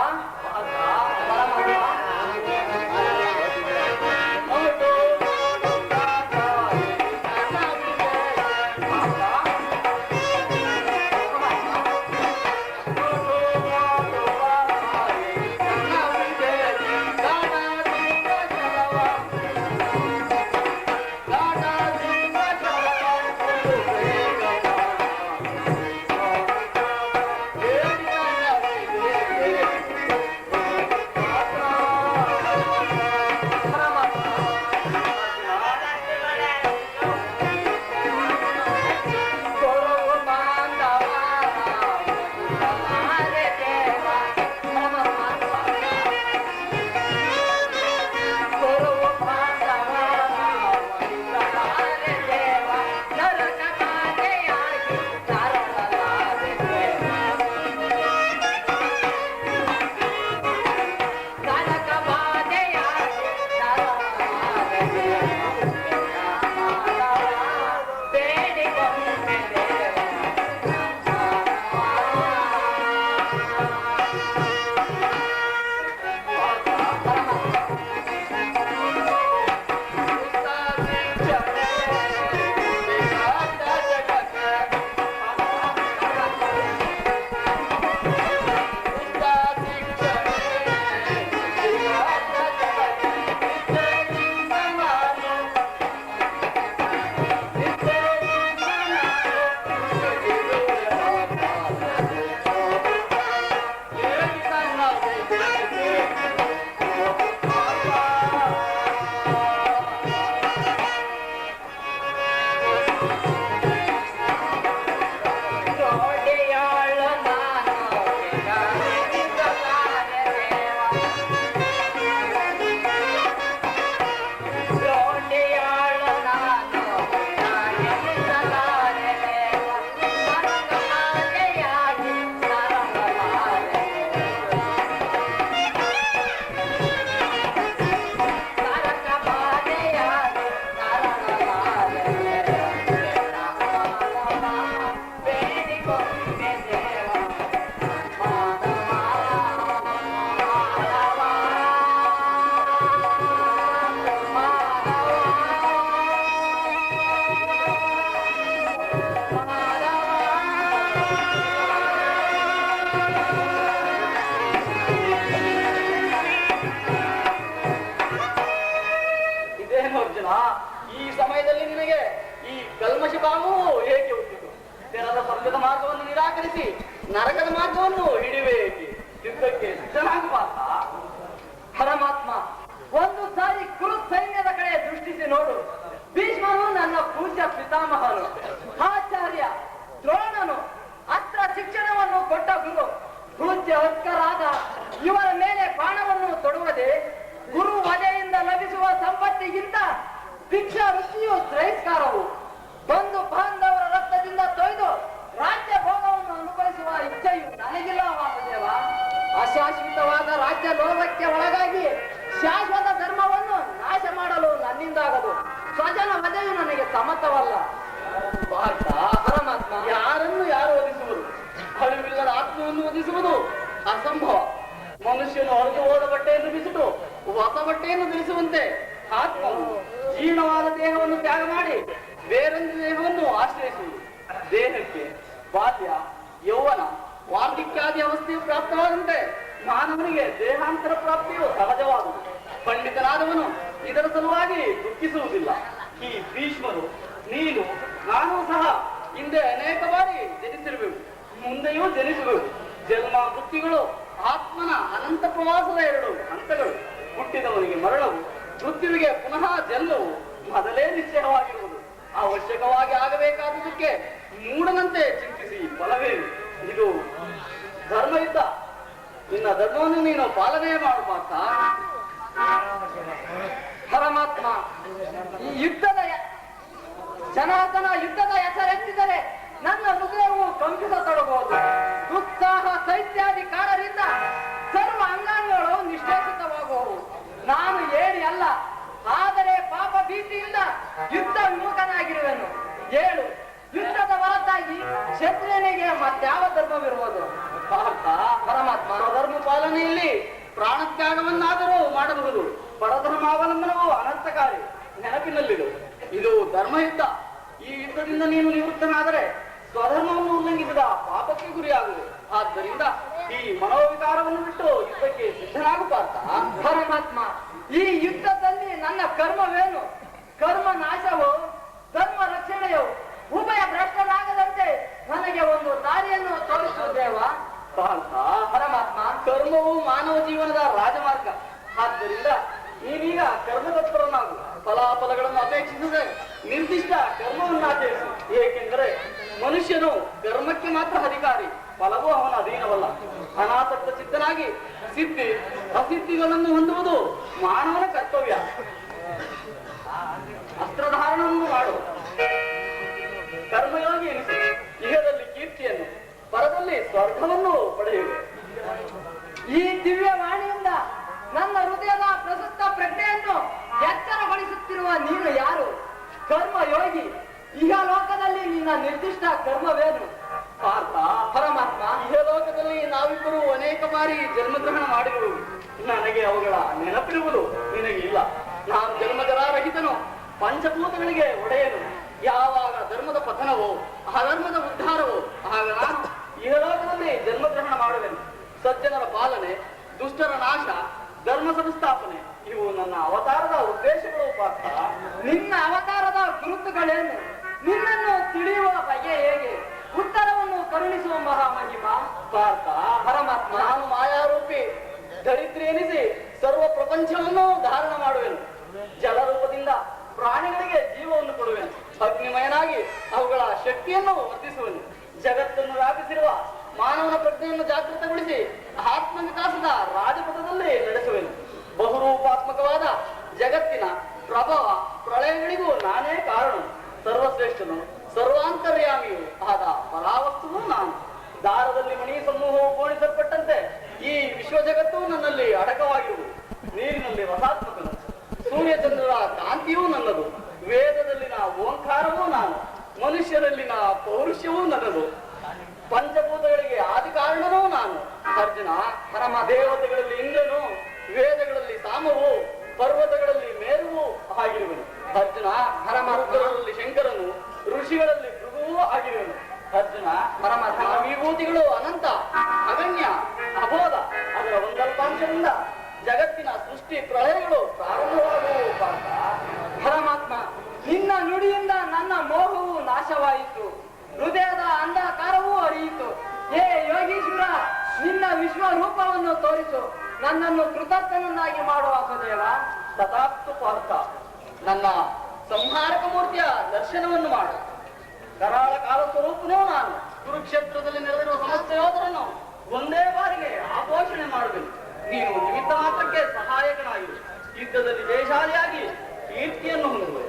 ಇದೇನು ಅರ್ಜುನ, ಈ ಸಮಯದಲ್ಲಿ ನಿನಗೆ ಈ ಕಲ್ಮಶ ಭಾವವು ಏಕೆ ಹುಟ್ಟಿತು? ತೆರದ ಸ್ವರ್ಗದ ಮಾರ್ಗವನ್ನು ನಿರಾಕರಿಸಿ ನರಕದ ಮಾರ್ಗವನ್ನು ಹಿಡಿಯುವೆ ಏಕೆ? ಯುದ್ಧಕ್ಕೆ ಸಿದ್ಧನಾಗಬಾರ್ದ? ಪರಮಾತ್ಮ, ಒಂದು ಸಾರಿ ಕುರು ಸೈನ್ಯದ ಕಡೆ ದೃಷ್ಟಿಸಿ ನೋಡು. ಭೀಷ್ಮನು ನನ್ನ ಪೂಜ್ಯ ಪಿತಾಮಹನು, ಆಚಾರ್ಯ ದ್ರೋಣನು ಅಸ್ತ್ರ ಶಿಕ್ಷಣವನ್ನು ಕೊಟ್ಟ ಗುರು, ಪೂಜ್ಯ ವತ್ಕರಾದ ಇವರ ಮೇಲೆ ಬಾಣವನ್ನು ತೊಡುವುದೇ ಗುರು ವಧೆಯಿಂದ ಲಭಿಸುವ ಸಂಪತ್ತಿಗಿಂತ ಭಿಕ್ಷಾ ವೃತ್ತಿಯು ಶ್ರೇಷ್ಠಕಾರವು. ಬಂಧು ಬಾಂಧವರ ರಕ್ತದಿಂದ ತೊಯ್ದು ರಾಜ್ಯ ಭೋಗವನ್ನು ಅನುಭವಿಸುವ ಇಚ್ಛೆಯು ನನಗಿಲ್ಲ ವಾಸುದೇವ. ಅಶಾಶ್ವತವಾದ ರಾಜ್ಯ ಲೋಭಕ್ಕೆ ಒಳಗಾಗಿ ಶಾಶ್ವತ ಧರ್ಮವನ್ನು ನಾಶ ಮಾಡಲು ನನ್ನಿಂದಾಗದು. ಸ್ವಜನ ವಧೆಯು ನನಗೆ ಸಮ್ಮತವಲ್ಲ. ಪರಮಾತ್ಮ, ಯಾರನ್ನು ಯಾರು ವಧಿಸುವುದು? ಅಳಿವಿಲ್ಲದ ಆತ್ಮವನ್ನು ವಧಿಸುವುದು ಅಸಂಭವ. ಮನುಷ್ಯನು ಹೊರಗೆ ಹೋದ ಬಟ್ಟೆಯನ್ನು ಬಿಸಿಟು ಹೊಸ ಬಟ್ಟೆಯನ್ನು ಧರಿಸುವಂತೆ ಆತ್ಮವು ಜೀರ್ಣವಾದ ದೇಹವನ್ನು ತ್ಯಾಗ ಮಾಡಿ ಬೇರೊಂದು ದೇಹವನ್ನು ಆಶ್ರಯಿಸುವುದು. ದೇಹಕ್ಕೆ ಬಾಲ್ಯ, ಯೌವನ, ವಾರ್ಧಿಕ್ಯಾದಿ ಅವಸ್ಥೆಯು ಪ್ರಾಪ್ತವಾದಂತೆ ಮಾನವನಿಗೆ ದೇಹಾಂತರ ಪ್ರಾಪ್ತಿಯು ಸಹಜವಾದುದು. ಪಂಡಿತನಾದವನು ಇದರ ಸಲುವಾಗಿ ದುಃಖಿಸುವುದಿಲ್ಲ. ಈ ಭೀಷ್ಮರು, ನೀನು, ನಾನು ಸಹ ಹಿಂದೆ ಅನೇಕ ಬಾರಿ ಜನಿಸಿರುವೆವು, ಮುಂದೆಯೂ ಜನಿಸುವೆವು. ಜನ್ಮ ವೃತ್ತಿಗಳು ಆತ್ಮನ ಅನಂತ ಪ್ರವಾಸದ ಎರಡು ಹಂತಗಳು. ಹುಟ್ಟಿದವನಿಗೆ ಮರಣವು, ಮೃತ್ಯುವಿಗೆ ಪುನಃ ಜನ್ಮವು ಮೊದಲೇ ನಿಶ್ಚಯವಾಗಿರುವುದು. ಅವಶ್ಯಕವಾಗಿ ಆಗಬೇಕಾದುದಕ್ಕೆ ಮೂಢನಂತೆ ಚಿಂತಿಸಿ ಫಲವೇನು? ಇದು ಧರ್ಮಯುದ್ಧ. ನಿನ್ನ ಧರ್ಮವನ್ನು ನೀನು ಪಾಲನೆ ಮಾಡಬಾರ್ದ? ಪರಮಾತ್ಮ, ಈ ಯುದ್ಧದ ಜನಾರ್ದನ ಯುದ್ಧದ ಹೆಸರೆತ್ತಿದರೆ ನನ್ನ ಹೃದಯವು ಕಂಪಿಸತೊಡಬಹುದು. ಉತ್ಸಾಹ ಸೈತ್ಯಾದಿ ಕಾರಣದಿಂದ ಸರ್ವ ಅಂಗಾಂಗಗಳು ನಿಷ್ಠೇಷಿತವಾಗುವವು. ನಾನು ಏರಿ ಅಲ್ಲ, ಆದರೆ ಪಾಪ ಭೀತಿಯಿಂದ ಯುದ್ಧ ವಿಮುಖನಾಗಿರುವೆನು. ಏಳು, ಯುದ್ಧದ ಹೊರತಾಗಿ ಕ್ಷತ್ರಿಯನಿಗೆ ಮತ್ಯಾವ ಧರ್ಮವಿರುವುದು? ಪರಮಾತ್ಮ, ಧರ್ಮ ಪಾಲನೆಯಲ್ಲಿ ಪ್ರಾಣತ್ಯಾಗವನ್ನಾದರೂ ಮಾಡಬಹುದು. ಪರಧರ್ಮಾವಲಂಬನವು ಅನರ್ಥಕಾರಿ. ನೆನಪಿನಲ್ಲಿಡು, ಇದು ಧರ್ಮಯುದ್ಧ. ಈ ಯುದ್ಧದಿಂದ ನೀನು ನಿವೃತ್ತನಾದರೆ ಸ್ವಧರ್ಮವನ್ನು ಉಲ್ಲಂಘಿಸಿದ ಪಾಪಕ್ಕೆ ಗುರಿಯಾಗುವುದು. ಆದ್ದರಿಂದ ಈ ಮನೋವಿಕಾರವನ್ನು ಬಿಟ್ಟು ಯುದ್ಧಕ್ಕೆ ಸಿದ್ಧನಾಗಬಾರ್ದ? ಪರಮಾತ್ಮ, ಈ ಯುದ್ಧದಲ್ಲಿ ನನ್ನ ಕರ್ಮವೇನು? ಕರ್ಮ ನಾಶವು, ಧರ್ಮ ರಕ್ಷಣೆಯು ಉಭಯ ಭ್ರಷ್ಟನಾಗದಂತೆ ನನಗೆ ಒಂದು ದಾರಿಯನ್ನು ತೋರಿಸುವುದೇವ? ಪರಮಾತ್ಮ, ಕರ್ಮವು ಮಾನವ ಜೀವನದ ರಾಜಮಾರ್ಗ. ಆದ್ದರಿಂದ ನೀನೀಗ ಕರ್ಮದತ್ತರನಾಗು. ಫಲಾಫಲಗಳನ್ನು ಅಪೇಕ್ಷಿಸದೆ ನಿರ್ದಿಷ್ಟ ಕರ್ಮವನ್ನಾಚರಿಸು. ಏಕೆಂದರೆ ಮನುಷ್ಯನು ಕರ್ಮಕ್ಕೆ ಮಾತ್ರ ಅಧಿಕಾರಿ, ಫಲವೂ ಅವನ ಅಧೀನವಲ್ಲ. ಅನಾಸಕ್ತ ಚಿತ್ತನಾಗಿ ಸಿದ್ಧಿ ಅಸಿದ್ಧಿಗಳನ್ನು ಹೊಂದುವುದು ಮಾನವನ ಕರ್ತವ್ಯ. ಅಸ್ತ್ರಧಾರಣವನ್ನು ಮಾಡು, ಕರ್ಮಯೋಗಿ ಎನಿಸಿ ಇಹದಲ್ಲಿ ಕೀರ್ತಿಯನ್ನು, ಪರದಲ್ಲಿ ಸ್ವರ್ಗವನ್ನು ಪಡೆಯುವೆ. ಈ ದಿವ್ಯ ವಾಣಿಯಿಂದ ನನ್ನ ಹೃದಯದ ಪ್ರಸುಪ್ತ ಪ್ರಜ್ಞೆಯನ್ನು ಎಚ್ಚರಗೊಳಿಸುತ್ತಿರುವ ನೀನು ಯಾರು? ಕರ್ಮಯೋಗಿ. ಇಹ ಲೋಕದಲ್ಲಿ ನಿನ್ನ ನಿರ್ದಿಷ್ಟ ಕರ್ಮವೇನು? ಪರಮಾತ್ಮ, ಇಹ ಲೋಕದಲ್ಲಿ ನಾವಿಬ್ಬರು ಅನೇಕ ಬಾರಿ ಜನ್ಮಗ್ರಹಣ ಮಾಡಿರುವುದು. ನನಗೆ ಅವುಗಳ ನೆನಪಿರುವುದು ನಿನಗೆ ಇಲ್ಲ. ನಾನು ಜನ್ಮಜರಾರಹಿತನು, ಪಂಚಭೂತಗಳಿಗೆ ಒಡೆಯನು. ಯಾವಾಗ ಧರ್ಮದ ಪತನವೋ ಅಧರ್ಮದ ಉದ್ಧಾರವೋ ಆಗ ನಾನು ಇಹ ಲೋಕದಲ್ಲಿ ಜನ್ಮಗ್ರಹಣ ಮಾಡುವೆನು. ಸಜ್ಜನರ ಪಾಲನೆ, ದುಷ್ಟರ ನಾಶ, ಧರ್ಮ ಸಂಸ್ಥಾಪನೆ ಇವು ನನ್ನ ಅವತಾರದ ಉದ್ದೇಶಗಳು. ಪಾತ್ರ, ನಿನ್ನ ಅವತಾರದ ಗುರುತುಗಳೇನು? ನಿನ್ನನ್ನು ತಿಳಿಯುವ ಬಗೆ ಹೇಗೆ? ಉತ್ತರವನ್ನು ಕರುಣಿಸುವ ಮಹಾಮಹಿಮ. ಪಾರ್ಥ, ಪರಮಾತ್ಮ, ನಾನು ಮಾಯಾರೂಪಿ ದರಿದ್ರಿ ಎನಿಸಿ ಸರ್ವ ಪ್ರಪಂಚವನ್ನು ಧಾರಣ ಮಾಡುವೆನು. ಜಲರೂಪದಿಂದ ಪ್ರಾಣಿಗಳಿಗೆ ಜೀವವನ್ನು ಕೊಡುವೆನು. ಅಗ್ನಿಮಯನಾಗಿ ಅವುಗಳ ಶಕ್ತಿಯನ್ನು ವರ್ಧಿಸುವೆನು. ಜಗತ್ತನ್ನು ವ್ಯಾಪಿಸಿರುವ ಮಾನವನ ಪ್ರಜ್ಞೆಯನ್ನು ಜಾಗೃತಗೊಳಿಸಿ ಆತ್ಮವಿಕಾಸದ ರಾಜಪಥದಲ್ಲಿ ನಡೆಸುವೆನು. ಬಹುರೂಪಾತ್ಮಕವಾದ ಜಗತ್ತಿನ ಪ್ರಭಾವ ಪ್ರಳಯಗಳಿಗೂ ನಾನೇ ಕಾರಣ. ಸರ್ವಶ್ರೇಷ್ಠನು, ಸರ್ವಾಂತರ್ಯಾಮಿಯು ಆದ ಪರಾವಸ್ತುವು ನಾನು. ದಾರದಲ್ಲಿ ಮಣಿ ಸಮೂಹವು ಪೋಣಿಸಲ್ಪಟ್ಟಂತೆ ಈ ವಿಶ್ವ ಜಗತ್ತು ನನ್ನಲ್ಲಿ ಅಡಕವಾಗಿರುವುದು. ನೀರಿನಲ್ಲಿ ರಸಾತ್ಮಕನು, ಸೂರ್ಯಚಂದ್ರರ ಕಾಂತಿಯೂ ನನ್ನದು. ವೇದದಲ್ಲಿನ ಓಂಕಾರವೂ ನಾನು, ಮನುಷ್ಯರಲ್ಲಿನ ಪೌರುಷವೂ ನನ್ನದು. ಪಂಚಭೂತಗಳಿಗೆ ಆದಿ ಕಾರಣನೂ ನಾನು. ಅರ್ಜುನ, ಪರಮ ದೇವತೆಗಳಲ್ಲಿ ಇಂದ್ರನು, ವೇದಗಳಲ್ಲಿ ಸಾಮವು, ಪರ್ವತಗಳಲ್ಲಿ ಮೇರುವು ಆಗಿರುವನು. ಅರ್ಜುನ, ಪರಮಾತ್ಮರಲ್ಲಿ ಶಂಕರನು, ಋಷಿಗಳಲ್ಲಿ ಭೃಗುವೂ ಆಗಿರುವನು. ಅರ್ಜುನ, ಪರಮಾತ್ಮ ವಿಭೂತಿಗಳು ಅನಂತ, ಅಗಣಿತ ವಿಶ್ವರೂಪವನ್ನು ತೋರಿಸು, ನನ್ನನ್ನು ಕೃತಜ್ಞನನ್ನಾಗಿ ಮಾಡುವ ಸದೇವ. ತಥಾಸ್ತು ಪಾರ್ಥ, ನನ್ನ ಸಂಹಾರಕ ಮೂರ್ತಿಯ ದರ್ಶನವನ್ನು ಮಾಡು. ಕರಾಳ ಕಾಲ ಸ್ವರೂಪನೂ ನಾನು ಕುರುಕ್ಷೇತ್ರದಲ್ಲಿ ನೆರೆದಿರುವ ಸಮಸ್ತ ಯೋಧರನ್ನು ಒಂದೇ ಬಾರಿಗೆ ಆಘೋಷಣೆ ಮಾಡುವೆನು. ನೀನು ನಿಮಿತ್ತ ಮಾತ್ರಕ್ಕೆ ಸಹಾಯಕನಾಗಿ ಯುದ್ಧದಲ್ಲಿ ಜಯಶಾಲಿಯಾಗಿ ಕೀರ್ತಿಯನ್ನು ಹೊಂದುವೆ.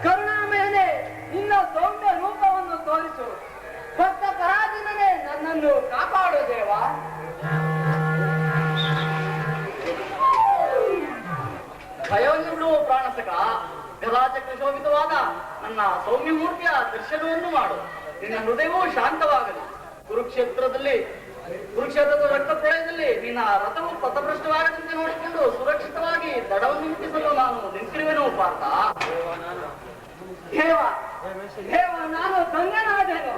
ಕರುಣಾಮಯನೇ, ನಿನ್ನ ಸೌಮ್ಯ ರೂಪವನ್ನು ತೋರಿಸು. ಭಕ್ತ ಪರಾಧೀನನೇ, ನನ್ನನ್ನು ಕಾಪಾಡು ದೇವ. ಭಯವನ್ನು ಬಿಡುವ ಪ್ರಾಣಸಕ, ಗದಾಚಕ್ರ ಶೋಭಿತವಾದ ನನ್ನ ಸೌಮ್ಯ ಮೂರ್ತಿಯ ದರ್ಶನವನ್ನು ಮಾಡು. ನಿನ್ನ ಹೃದಯವೂ ಶಾಂತವಾಗಲಿ. ಕುರುಕ್ಷೇತ್ರದ ರಕ್ತ ಪ್ರಳಯದಲ್ಲಿ ನಿನ್ನ ರಥವು ಪಥಭ್ರಷ್ಟವಾಗದಂತೆ ನೋಡಿಕೊಂಡು ಸುರಕ್ಷಿತವಾಗಿ ದಡವನ್ನು ಮುಟ್ಟಿಸಲು ನಾನು ನಿಂತಿರುವೆನು ಪಾರ್ಥ. ದೇವ ದೇವ, ನಾನು ಧನ್ಯನಾದೆನು.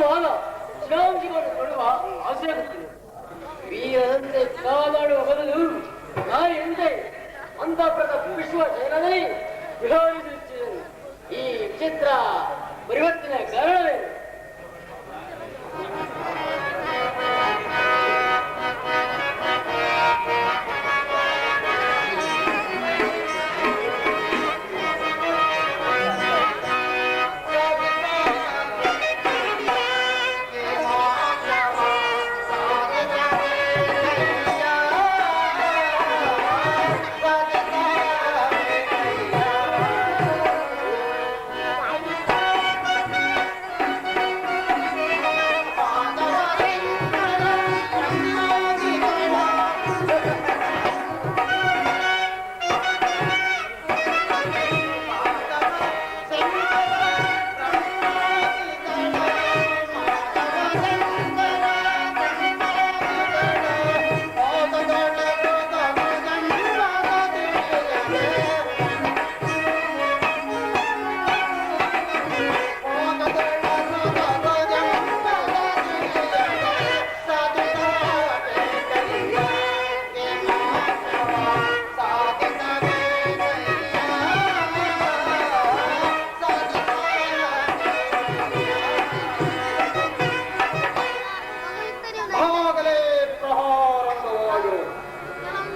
ಇರುವಾಗ ಶ್ರೀರಾಮಜಿಗಳನ್ನು ಕೊಡುವ ಆಸೆ ಆಗುತ್ತಿದೆ. ವೀರರಂತೆ ಕಾಲಾಡುವ ಬದಲು ನಾಯಿಯಂತೆ ಅಂತಃಪುರದ ವಿಶ್ವ ಶೈಲದಲ್ಲಿ ವಿಹಾರಿಸುತ್ತಿದ್ದೇನೆ. ಈ ವಿಚಿತ್ರ ಪರಿವರ್ತನೆ ಕಾರಣವೇ?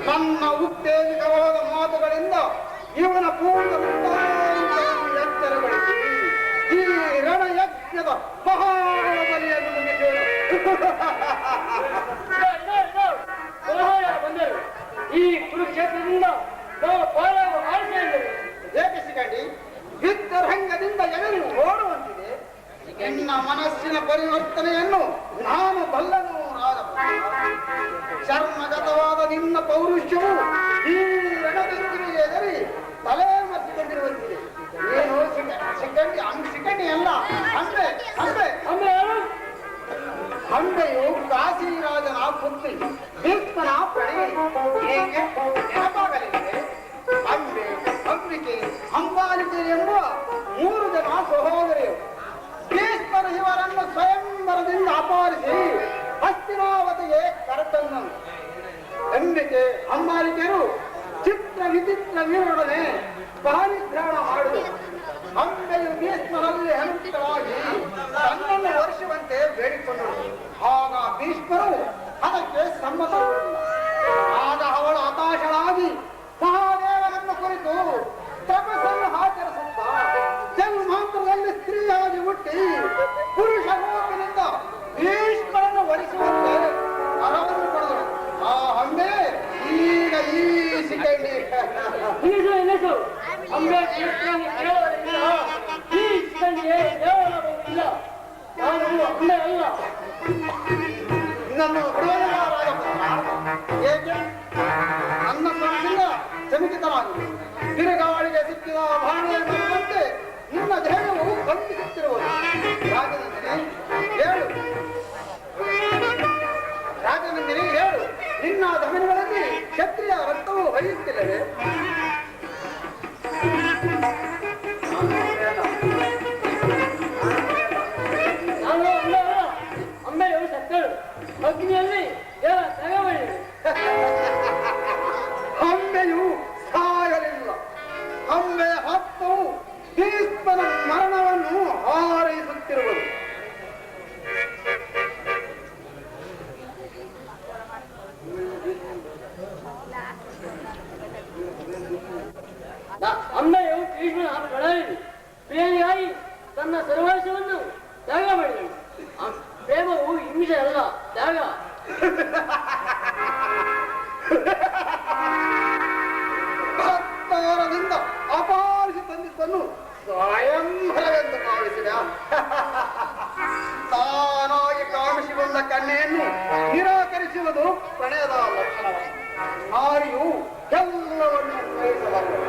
ನನ್ನ ಉತ್ತೇಜಕವಾದ ಮಾತುಗಳಿಂದ ಇವನ ಪೂರ್ಣ ಎಚ್ಚರಗೊಳಿಸಿ ಈ ರಣಯಜ್ಞದ ಮಹಾಬಲಿಯನ್ನು ಮುಗಿಸೋಣ. ಬಂದರು ಈ ಕುರುಕ್ಷೇತ್ರದಿಂದ ನಾವು ಪಾರಾಗುವ ಆಸೆ ಏಕೆ ಸಿಗಂಡಿ ಯುದ್ಧರಂಗದಿಂದ ಎದುರು ಓಡುವಂತಿದೆ. ನಿನ್ನ ಮನಸ್ಸಿನ ಪರಿವರ್ತನೆಯನ್ನು ನಾನು ಬಲ್ಲನು. ಚರ್ಮಗತವಾದ ನಿನ್ನ ಪೌರುಷವು ಈ ರಣದಂಗಿಗೆ ಎದರಿ ತಲೆ ಮರೆಸಿಕೊಂಡಿರುವಂತಿದೆ. ಏನು ಸಿಕ್ಕಂಡಿ ಅಲ್ಲ, ಅಂಬೆ ಅಂಬೆ ಅಂಬೆ ಅಂಬೆಯು ಕಾಶಿರಾಜನ ಪುತ್ರಿ ಭೀಷ್ಮನ ಪ್ರಣಯ ನೆನಪಾಗಲಿದೆ. ಅಂಬೆ, ಅಂಬಿಕೆ, ಅಂಬಾಲಿಕೆ ಎಂಬ 3 ಜನ ಸಹೋದರಿಯರು ಭೀಷ್ಮರು ಇವರನ್ನು ಸ್ವಯಂವರದಿಂದ ಅಪಹರಿಸಿ ಹಸ್ತಿನಾವತಿಗೆ ಕರೆತಂದನು. ಅಂಬಿಕೆ, ಅಂಬಾಲಿಕೆಯರು ಚಿತ್ರ ವಿಚಿತ್ರ ವೀರರೊಡನೆ ಪಾರಿಗ್ರಹಣ ಮಾಡಿದರು. ಅಂಬೆಯು ಭೀಷ್ಮರಲ್ಲಿ ಹಂಚಿತವಾಗಿ ತನ್ನನ್ನು ವರ್ಷವಂತೆ ಬೇಡಿಕೊಂಡರು. ಆಗ ಭೀಷ್ಮರು ಅದಕ್ಕೆ ಸಮ್ಮತಿಸಿಲ್ಲ. ಆಗ ಅವಳು ಹತಾಶಳಾಗಿ ಮಹಾದೇವನನ್ನು ಕುರಿತು ತಪಸ್ಸನ್ನು ಆಚರಿಸುತ್ತಾ ಜನ್ಮಾಂತರದಲ್ಲಿ ಸ್ತ್ರೀಯಾಗಿ ಹುಟ್ಟಿ ಪುರುಷ ರೂಪದಿಂದ ಭೀಷ್ಮರನ್ನು ವರಿಸುವಂತೆ ವರವನ್ನು ಕೊಡಲು ಆ ಅಂಬೆ ಈಗ ಈ ಸಿಕ್ಕಂಡಿ ನನ್ನನ್ನು ಏಕೆ ನನ್ನ ಮನಸ್ಸಿಂದ ಚಮಕಿತನಾಗಿದೆ. ತಿರುಗಾಳಿಗೆ ಸಿಕ್ಕಿದ ಬಾಣದಂತೆ ನಿನ್ನ ದೇಹವು ಕಂಪಿಸುತ್ತಿರುವುದು. ರಾಜನಂದಿನಿ ಹೇಳು, ನಿನ್ನ ಧಮನಿಗಳಲ್ಲಿ ಕ್ಷತ್ರಿಯ ರಕ್ತವು ಹರಿಯುತ್ತಿಲ್ಲವೇ? ಅಮ್ಮೆಯು ಸತ್ತಳು, ಅಗ್ನಿಯಲ್ಲಿ ಅಂಬೆಯು ಸಾಯಲಿಲ್ಲ. ಅಂಬೆಯ ಹತ್ತವು ಭೀಷ್ಮನ ಮರಣವನ್ನು ಹಾರೈಸುತ್ತಿರುವುದು. ಅಮ್ಮೆಯು ಭೀಷ್ಮನ ಪ್ರಣಯದಲ್ಲಿ ಪ್ರಿಯಾಗಿ ತನ್ನ ಸರ್ವಸ್ವವನ್ನು ತ್ಯಾಗ ಮಾಡಿದಳು. ಪ್ರೇಮವು ಹಿಂಸೆ ಅಲ್ಲ, ತ್ಯಾಗ. ಸತ್ತಾರದಿಂದ ಅಪಾರಿಸಿ ತಂದಿದ್ದನ್ನು ಸ್ವಯಂವರವೆಂದು ಕಾಣಿಸಿದ. ತಾನಾಗಿ ಕಾಣಿಸಿಕೊಂಡ ಕನ್ಯೆಯನ್ನು ನಿರಾಕರಿಸುವುದು ಪ್ರಣಯದ ಲಕ್ಷಣವಾಗಿದೆ. ನಾರಿಯು ಎಲ್ಲವನ್ನು ಸಹಿಸಬಾರದು.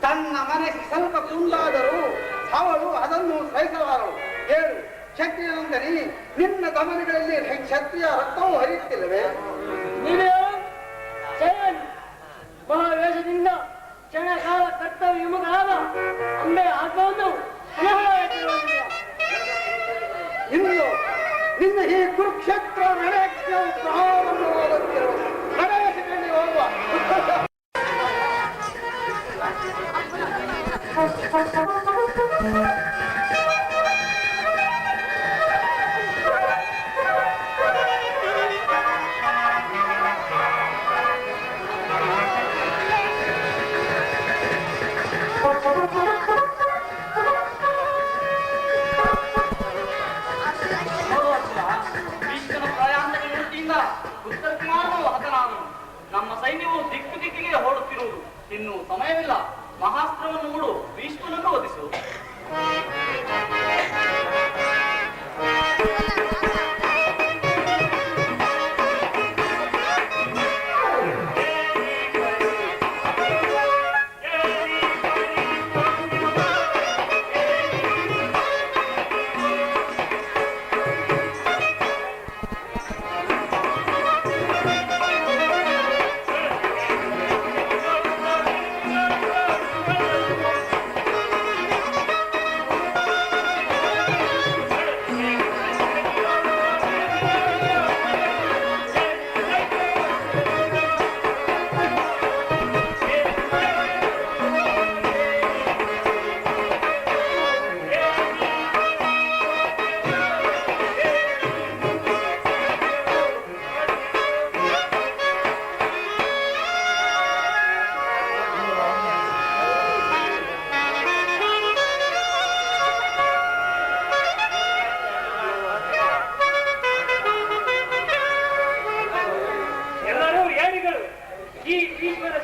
ತನ್ನ ಮನಸ್ಸು ಸ್ವಲ್ಪ ತುಂಡಾದರೂ ಅವಳು ಅದನ್ನು ಸಹಿಸಲಾರಳು. ಹೇಳು ಕ್ಷತ್ರಿಯನಂದರಿ, ನಿನ್ನ ಗಮನಗಳಲ್ಲಿ ಕ್ಷತ್ರಿಯ ರಕ್ತವು ಹರಿಯುತ್ತಿಲ್ಲವೇ? ಮಹಾವೇಶದಿಂದ ಕ್ಷಣಕಾಲ ಕರ್ತವ್ಯ ವಿಮುಖರಾದ ಅಂಬೆಯ ಆತ್ಮವನ್ನು ಇನ್ನು ನಿನ್ನ ಈ ಕುರುಕ್ಷೇತ್ರ ನಡೆಯಕ್ಕೆ ಪ್ರಾರಂಭವಾಗುತ್ತಿರುವ ನಡೆಸಿಕೊಂಡು ಹೋಗುವ. ನಮ್ಮ ಸೈನ್ಯವು ದಿಕ್ಕು ದಿಕ್ಕಿಗೆ ಹೊರಡುತ್ತಿರುವುದು. ಇನ್ನು ಸಮಯವಿಲ್ಲ. ಮಹಾಸ್ತ್ರವನ್ನು ಮೂಡು, ಭೀಷ್ಮನನ್ನು ವಧಿಸು.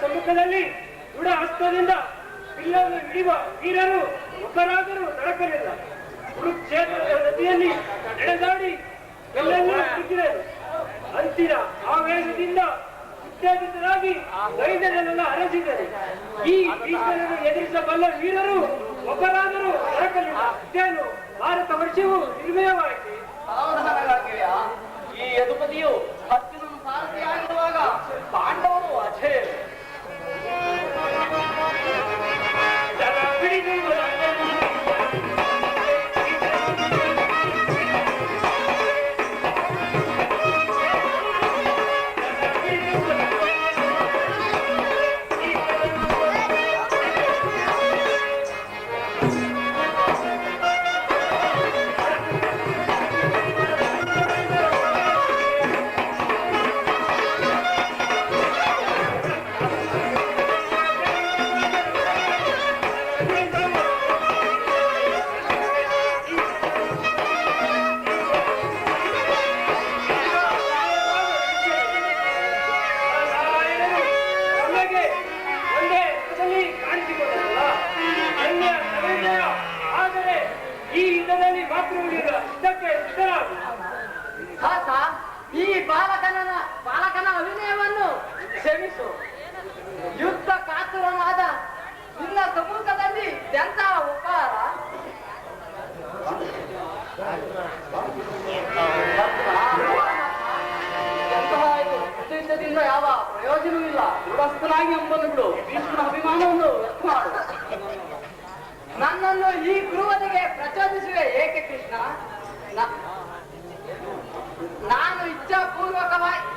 ಸಮ್ಮುಖದಲ್ಲಿ ದೃಢ ಹಸ್ತದಿಂದ ಬಿಲ್ಲನ್ನು ಹಿಡಿಯುವ ವೀರರು ಒಬ್ಬರಾದರೂ ದೊರಕಲಿಲ್ಲ. ಕುರುಕ್ಷೇತ್ರದ ನದಿಯಲ್ಲಿ ನಡೆದಾಡಿ ಎಲ್ಲೆಲ್ಲೂ ಕುಗ್ಗಿದರು. ಅಂತಿನ ಆವೇಶದಿಂದ ಉತ್ತೇಜಿತರಾಗಿ ಧೈರ್ಯದನ್ನೆಲ್ಲ ಹರಸಿದರು. ಈ ಭೀಷ್ಮರನ್ನು ಎದುರಿಸಬಲ್ಲ ವೀರರು ಒಬ್ಬರಾದರೂ ದೊರಕಲಿಲ್ಲ. ಇದೇನು ಭಾರತ ವರ್ಷವು ನಿರ್ಮಯವಾಯಿತು. ಈ ಯದುಪತಿಯು ಹತ್ತಿನ ಸಾರಥಿಯಾಗಿರುವಾಗ ಪಾಂಡವರು ಅಜೇಯರು. ಈ ಬಾಲಕನ ಅಭಿನಯವನ್ನು ಕ್ಷಮಿಸು. ಯುದ್ಧ ಕಾತುರನಾದ ನಿನ್ನ ಸಮ್ಮುಖದಲ್ಲಿ ಎಂತ ಉಪಕಾರ. ಉದ್ದೇಶದಿಂದ ಯಾವ ಪ್ರಯೋಜನವಿಲ್ಲ. ದೃಢಸ್ಥನಾಗಿ ಎಂಬನ್ನು ಬಿಡು. ಭೀಷ್ಮನ ಅಭಿಮಾನವನ್ನು ವ್ಯಕ್ತ ಮಾಡು. ನನ್ನನ್ನು ಈ ಗುರುವನಿಗೆ ಪ್ರಚೋದಿಸುವೆ ಏಕೆ ಕೃಷ್ಣ? ನಾನು ಇಚ್ಛಾಪೂರ್ವಕವಾಗಿ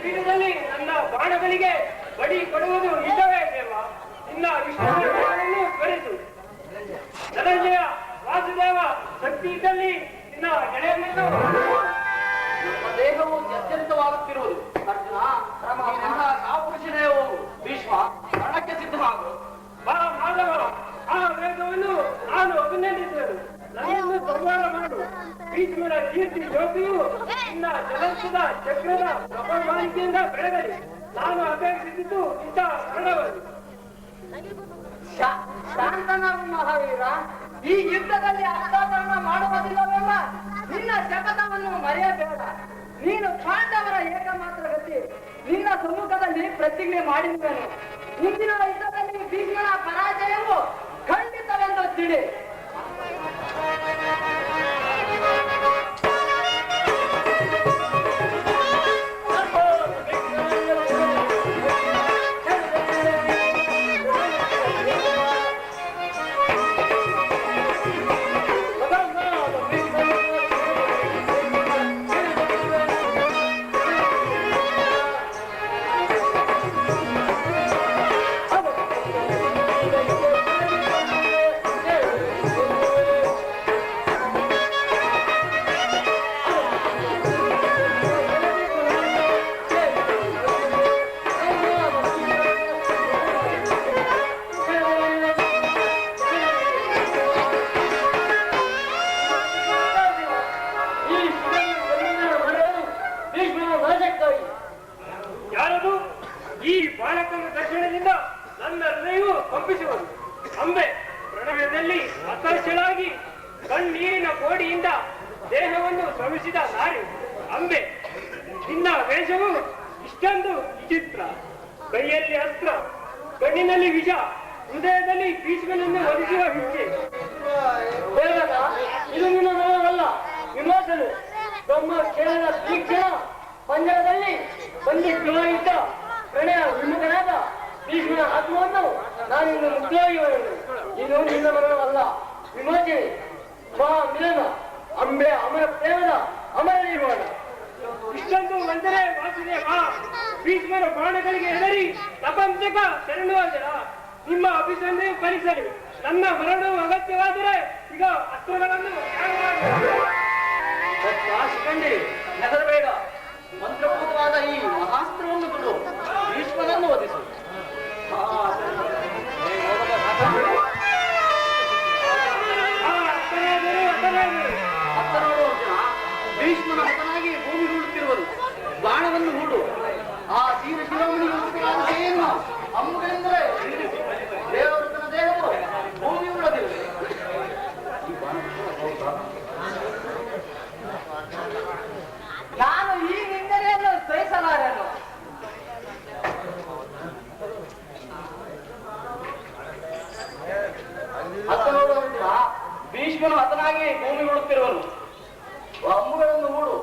ಪೀಠದಲ್ಲಿ ನನ್ನ ಬಾಣಗಳಿಗೆ ಬಡಿ ಕೊಡುವುದು ಇಲ್ಲವೇ ದೇವ? ನಿನ್ನ ವಿಷ್ಣುವನ್ನು ಸ್ಮರಿಸು. ಧನಂಜಯ, ವಾಸುದೇವ, ಶಕ್ತಿ ಇದ್ದಲ್ಲಿ ನಿನ್ನ ಗೆಳೆಯನನ್ನು. ನಮ್ಮ ದೇಹವು ಜರ್ಜರಿತವಾಗುತ್ತಿರುವುದು. ಅರ್ಜುನ, ಕಾಪುರುಷನೇ ಹೋಗು. ಭೀಷ್ಮ, ಮರಣಕ್ಕೆ ಸಿದ್ಧವಾಗು. ಬಾ ಮಾಧವ, ಆ ವೇಗವನ್ನು ನಾನು ಅಭಿನಂದಿಸುವುದು. ನನ್ನನ್ನು ಸಂಹಾರ ಮಾಡು. ಭೀಷ್ಮನ ಕೀರ್ತಿ ಜ್ಯೋತಿಯು ನಿನ್ನ ಜಲಂತದ ಚಕ್ರದ ಪ್ರಭಾವಳಿಕೆಯಿಂದ ಬೆಳಗಲಿ. ನಾನು ಅಪೇಕ್ಷಿಸಿದ್ದು ಇಂಥ ಮರಣವನ್ನು. ಶಾಂತನಾಗು ಮಹಾವೀರ. ಈ ಯುದ್ಧದಲ್ಲಿ ಹಸ್ತಾಂತರಣ ಮಾಡುವುದಿಲ್ಲವೆಲ್ಲ ನಿನ್ನ ಶಪಥವನ್ನು ಮರೆಯಬೇಡ. ನೀನು ಪಾಂಡವರ ಏಕಮಾತ್ರ ಗತಿ. ನಿನ್ನ ಸಮ್ಮುಖದಲ್ಲಿ ಪ್ರತಿಜ್ಞೆ ಮಾಡಿರುವೆನು. ಮುಂದಿನ ಯುದ್ಧದಲ್ಲಿ ಭೀಷ್ಮನ ಪರಾಜಯವು ಖಂಡಿತವೆಂದು ತಿಳಿ. ಯಾರದು? ಈ ಬಾಲಕನ ದರ್ಶನದಿಂದ ನನ್ನ ಹೃದಯವು ಕಂಪಿಸುವುದು. ಅಂಬೆ, ಪ್ರಣಯದಲ್ಲಿ ಹತಾಶಳಾಗಿ ಕಣ್ಣೀರಿನ ಕೋಡಿಯಿಂದ ದೇಹವನ್ನು ಶ್ರಮಿಸಿದ ನಾರಿ ಅಂಬೆ. ನಿನ್ನ ವೇಷವು ಇಷ್ಟೊಂದು ವಿಚಿತ್ರ. ಕೈಯಲ್ಲಿ ಅಸ್ತ್ರ, ಕಣ್ಣಿನಲ್ಲಿ ವಿಷ, ಹೃದಯದಲ್ಲಿ ಭೀಷ್ಮನನ್ನು ಒಲಿಸುವ ಹಿಂಸೆ. ಬೇಗದ ಇದು ನಿನ್ನ ಮನವಲ್ಲ, ವಿಮೋಚನೆ. ಬ್ರಹ್ಮ ಕ್ಷೇತ್ರದ ತೀಕ್ಷಣ ಪಂಜರದಲ್ಲಿ ಬಂದಿದ್ದ ಪ್ರಣಯ ವಿಮುಖನಾದ ಭೀಷ್ಮನ ಆತ್ಮವನ್ನು ನಾನಿನ್ನು ಮುಕ್ತವಾಗಿ ಇದು ನಿನ್ನ ಮನವಲ್ಲ, ವಿಮೋಚನೆ. ಮಿಲನ ಅಂಬೆ ಅಮರ ಪ್ರೇಮದ ಅಮರ ನಿರ್ಮಾಣ. ಇಷ್ಟೊಂದು ವಂದನೆ ವಾಸುದೇವ. ಭೀಷ್ಮರ ಬಾಣಗಳಿಗೆ ಹೆದರಿ ಪ್ರಪಂಚಕ ಶರಣುವಾದರ. ನಿಮ್ಮ ಅಭಿಸಂಧೆಯು ಫಲಿಸಲಿ. ನನ್ನ ಮರಣವು ಅಗತ್ಯವಾದರೆ ಈಗ ಅಸ್ತ್ರಗಳನ್ನು ಶಿಖಂಡಿ, ಹೆದರಬೇಡ. ಮಂತ್ರಪೂತವಾದ ಈ ಮಹಾಸ್ತ್ರವನ್ನು ಕೊಡು. ಭೀಷ್ಮನನ್ನು ವಧಿಸು. ಹತ್ತನೋಡು ಅರ್ಜುನ, ಭೀಷ್ಮನ ಹತನಾಗಿ ಭೂಮಿ ಹೂಡುತ್ತಿರುವುದು. ಬಾಣವನ್ನು ಹೂಡು. ಆ ತೀರ ಶಿರೋಮಣಿಗೆ ಏನು ಅಮ್ಮಗಳೆಂದರೆ ದೇವರತನ ದೇಹವು ಭೂಮಿ ಹೂಡದಿಲ್ಲ. ನಾನು ಈ ನಿಂದನೆಯನ್ನು ಸಹಿಸಲಾರೆನು. ಹತ್ತನೋಡು ಅರ್ಜುನ, ಭೀಷ್ಮನು ಹತನಾಗಿ ಭೂಮಿ ಹೂಡುತ್ತಿರುವನು. ಅಮ್ಮಗಳನ್ನು ಹೂಡು.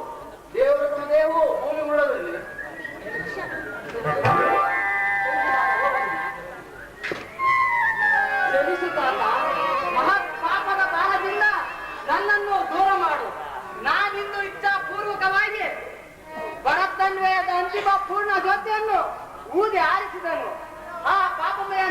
ದೇವರತನ ದೇಹವು ಭೂಮಿ ಹೂಡದಲ್ಲಿ. ಕ್ಷಮಿಸುತ್ತಾತ, ಮಹತ್ ಪಾಪದ ಬಾಣದಿಂದ ನನ್ನನ್ನು ದೂರ ಮಾಡು. ನಾನಿಂದು ಇಚ್ಛಾಪೂರ್ವಕವಾಗಿ ಭರತನ್ವಯದ ಅಂತಿಮ ಪೂರ್ಣ ಜ್ಯೋತಿಯನ್ನು ಊದಿ ಆರಿಸಿದನು. ಆ ಪಾಪಮಯ